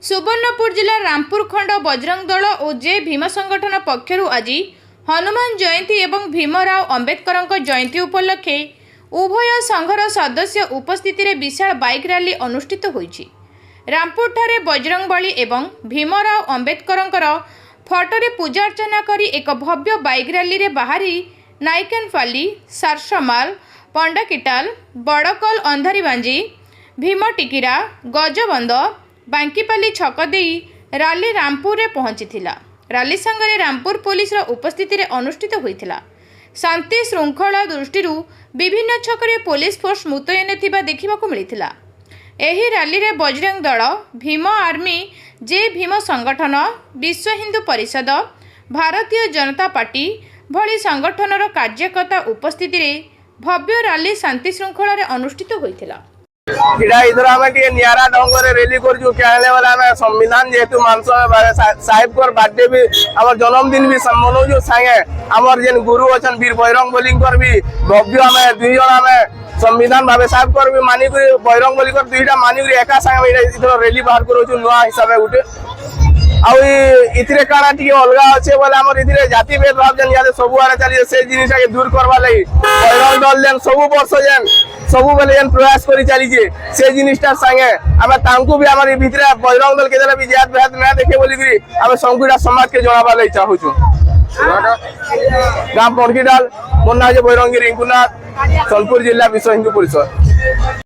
सुवर्णपुर जिला रामपुर खंड बजरंग दल और जे भीम संगठन पक्षर आज हनुमान जयंती एवं भीमराव अंबेडकर जयंती उपलक्षे उभय संघर सदस्य उपस्थित विशाल बाइक रैली अनुष्ठित होईछि। रामपुर ठारे बजरंग बली एवं भीमराव अंबेडकर फटोरे पूजा अर्चना करी एक भव्य बाइक रैली रे बाहरी नाइकेनफाली, सारसमाल, पंडकिटाल, बड़कल, अंधारीबांजी, भीमटिकिरा, गजबंद, बांकीपाली छक देई रैली रामपुर रे पहुंचीथिला। रैली संगे रामपुर पुलिस उपस्थिति रे अनुष्ठित होइथिला। शांति श्रृंखला दृष्टि विभिन्न छकरे पुलिस फोर्स मुतयन थिबा देखिबाकू मिलिथिला। एही रैली रे बजरंग दल, भीम आर्मी, जे भीम संगठन, विश्व हिंदू परिषद, भारतीय जनता पार्टी भली संगठनर कार्यकर्ता उपस्थिति रे भव्य रैली शांति श्रृंखला रे अनुष्ठित होइथिला। इडा इधर हमें टी नियारा ढंग रे रैली करजु कहले वाला हमें संविधान जेतु मानस साहिब कर बर्थडे भी हमर जन्मदिन भी मनोजु संगे हमर जेन गुरु अछन वीर बैरंग बलिंकर भी भव्य हमें दुई जन हमें संविधान भावे साहिब कर भी मानी कर बैरंग बलिंकर दुईटा मानी कर एका संगे इधर रैली बाहर करूछु नुआ हिसाब उठे आउ इथिरे काना टी अलगा अच्छे बोले हमर इथिरे जाति भेदभाव जेन यादे सब आरे चली से जिनिस के दूर करबा लई बैरंग दल जेन सब वर्ष जेन सबु बेले जेन प्रयास करी चली से जिनिसटा संगे आमे तांकू भी हमर भितरे बैरंग दल के भी जात भेद ना देखे बोली करी आमे संगुड़ा समाज के जणाबा लई चाहूछु। गाम पंडकिटाल मोर नाम जे बैरंगी रिंकुनाथ, सोनपुर जिला विश्व हिंदू परिषद।